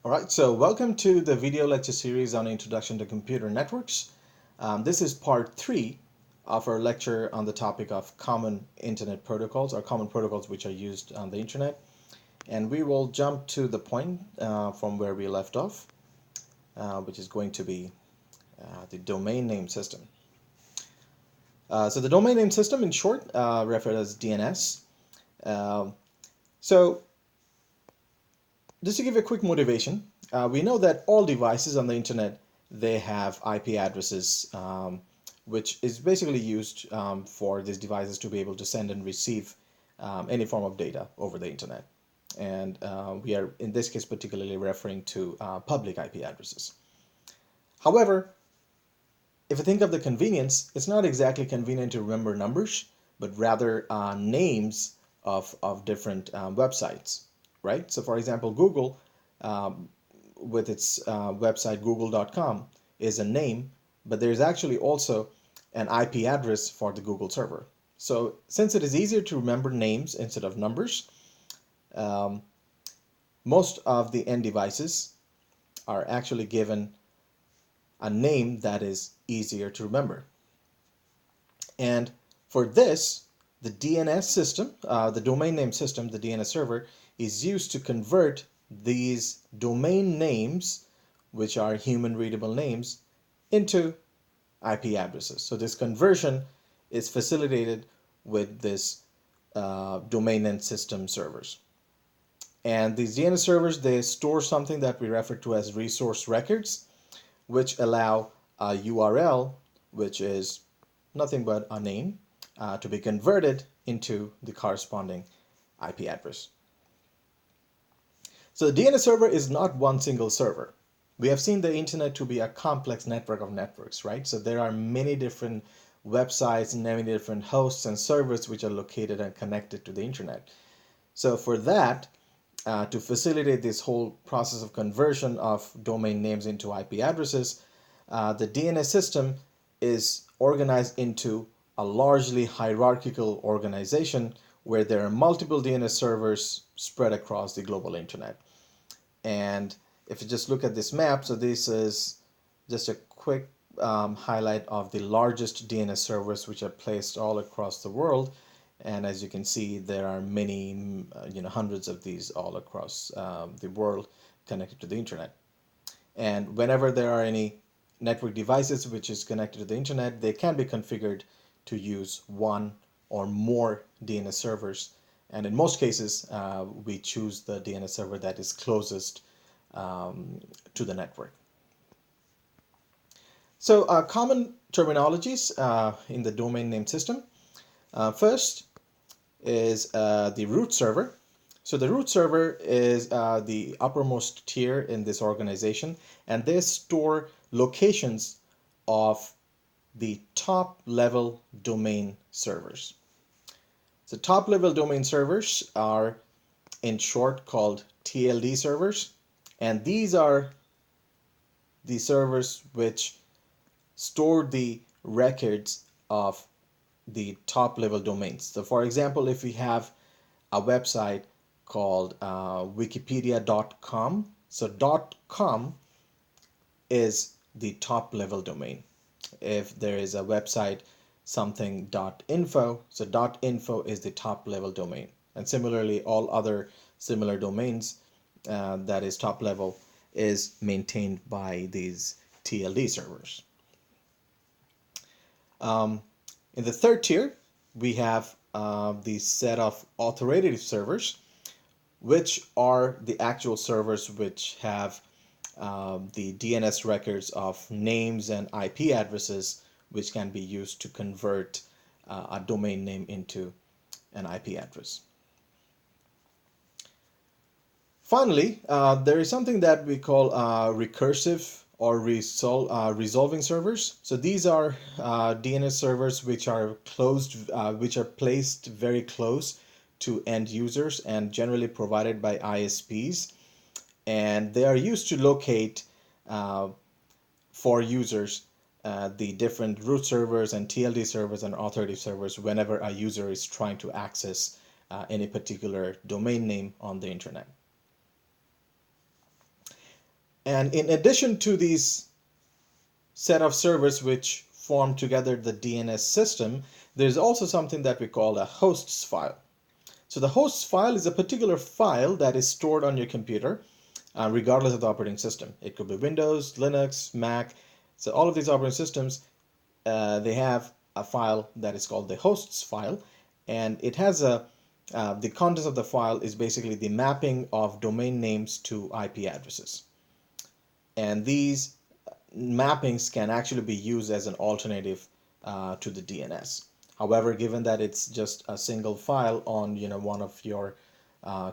All right, so welcome to the video lecture series on Introduction to Computer Networks. This is part 3 of our lecture on the topic of common internet protocols or common protocols which are used on the internet. And we will jump to the point from where we left off, which is going to be the domain name system. So the domain name system, in short, referred as DNS. So just to give you a quick motivation, we know that all devices on the internet, they have IP addresses, which is basically used for these devices to be able to send and receive any form of data over the internet. And we are, in this case, particularly referring to public IP addresses. However, if you think of the convenience, it's not exactly convenient to remember numbers, but rather names of different websites, right? So for example, Google, with its website google.com, is a name, but there's actually also an IP address for the Google server. So since it is easier to remember names instead of numbers, um, most of the end devices are actually given a name that is easier to remember. And for this, the DNS system, the domain name system, the DNS server, is used to convert these domain names, which are human readable names, into IP addresses. So this conversion is facilitated with this domain name system servers. And these DNS servers, they store something that we refer to as resource records, which allow a URL, which is nothing but a name, to be converted into the corresponding IP address. So the DNS server is not one single server. We have seen the internet to be a complex network of networks, right? So there are many different websites and many different hosts and servers which are located and connected to the internet. So for that, to facilitate this whole process of conversion of domain names into IP addresses, the DNS system is organized into a largely hierarchical organization where there are multiple DNS servers spread across the global internet. And if you just look at this map, so this is just a quick highlight of the largest DNS servers which are placed all across the world. And as you can see, there are many, hundreds of these all across the world connected to the internet. And whenever there are any network devices which is connected to the internet, they can be configured to use one or more DNS servers. And in most cases, we choose the DNS server that is closest to the network. So common terminologies in the domain name system. First is the root server. So the root server is the uppermost tier in this organization, and they store locations of the top level domain servers. So top level domain servers are in short called TLD servers, and these are the servers which store the records of the top level domains. So for example, if we have a website called wikipedia.com, so .com is the top level domain. If there is a website something .info, so .info is the top level domain. And similarly, all other similar domains that is top level is maintained by these TLD servers. In the third tier, we have the set of authoritative servers, which are the actual servers which have the DNS records of names and IP addresses, which can be used to convert a domain name into an IP address. Finally, there is something that we call recursive or resolving servers. So these are DNS servers which are which are placed very close to end users and generally provided by ISPs, and they are used to locate for users the different root servers and TLD servers and authoritative servers whenever a user is trying to access any particular domain name on the internet. And in addition to these set of servers which form together the DNS system, there's also something that we call a hosts file. So the hosts file is a particular file that is stored on your computer, regardless of the operating system. It could be Windows, Linux, Mac. So all of these operating systems, they have a file that is called the hosts file, and it has the contents of the file is basically the mapping of domain names to IP addresses. And these mappings can actually be used as an alternative to the DNS. However, given that it's just a single file on one of your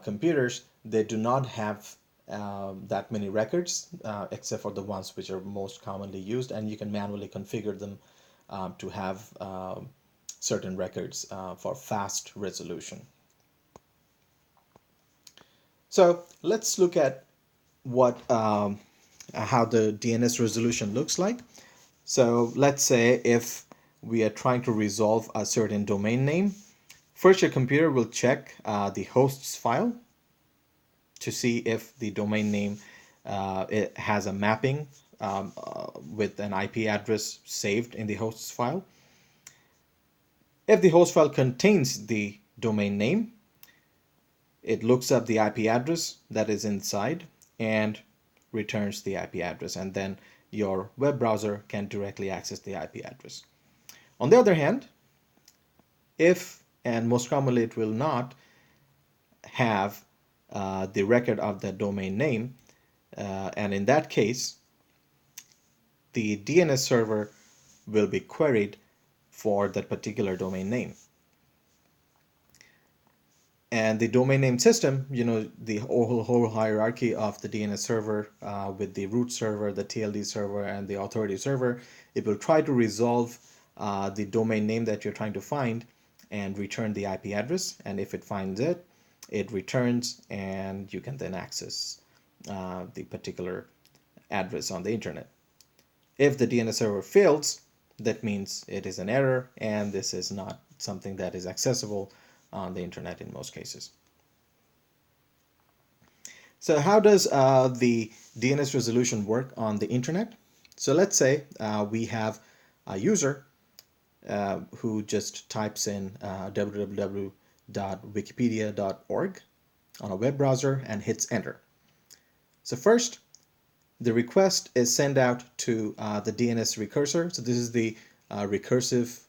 computers, they do not have that many records except for the ones which are most commonly used, and you can manually configure them to have certain records for fast resolution. So let's look at what how the DNS resolution looks like. So let's say if we are trying to resolve a certain domain name, first your computer will check the hosts file to see if the domain name it has a mapping with an IP address saved in the hosts file. If the host file contains the domain name, it looks up the IP address that is inside and returns the IP address, and then your web browser can directly access the IP address. On the other hand, if, and most commonly it will not have the record of the domain name, and in that case, the DNS server will be queried for that particular domain name. And the domain name system, the whole hierarchy of the DNS server with the root server, the TLD server, and the authority server, it will try to resolve the domain name that you're trying to find and return the IP address. And if it finds it, it returns, and you can then access the particular address on the internet. If the DNS server fails, that means it is an error, and this is not something that is accessible on the internet in most cases. So how does the DNS resolution work on the internet? So let's say we have a user who just types in www.wikipedia.org on a web browser and hits enter. So first, the request is sent out to the DNS recursor. So this is the recursive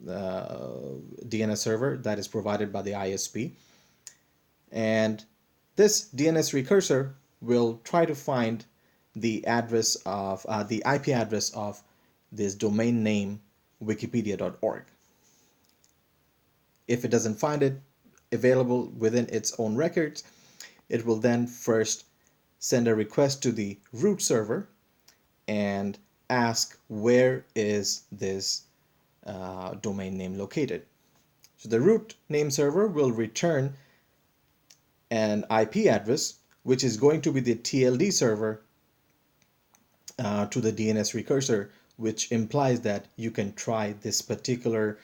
DNS server that is provided by the ISP. And this DNS recursor will try to find the address of the IP address of this domain name wikipedia.org. If it doesn't find it available within its own records, it will then first send a request to the root server and ask where is this domain name located. So the root name server will return an IP address which is going to be the TLD server to the DNS recursor, which implies that you can try this particular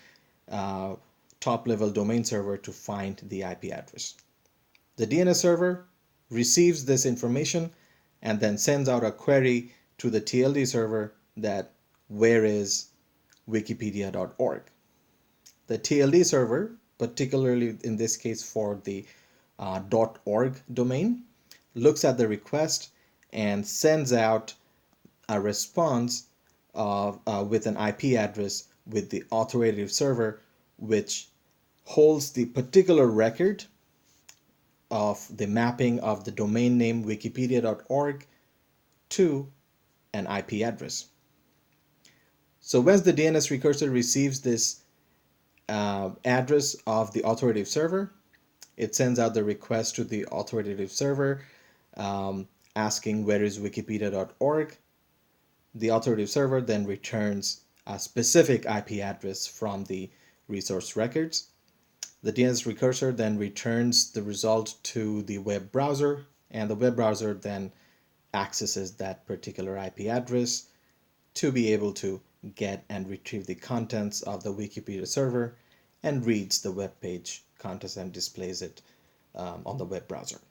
top level domain server to find the IP address. The DNS server receives this information and then sends out a query to the TLD server that where is wikipedia.org. The TLD server, particularly in this case for the .org domain, looks at the request and sends out a response with an IP address with the authoritative server, which holds the particular record of the mapping of the domain name wikipedia.org to an IP address. So once the DNS recursor receives this address of the authoritative server, it sends out the request to the authoritative server asking where is wikipedia.org. The authoritative server then returns a specific IP address from the resource records. The DNS recursor then returns the result to the web browser, and the web browser then accesses that particular IP address to be able to get and retrieve the contents of the Wikipedia server and reads the web page contents and displays it on the web browser.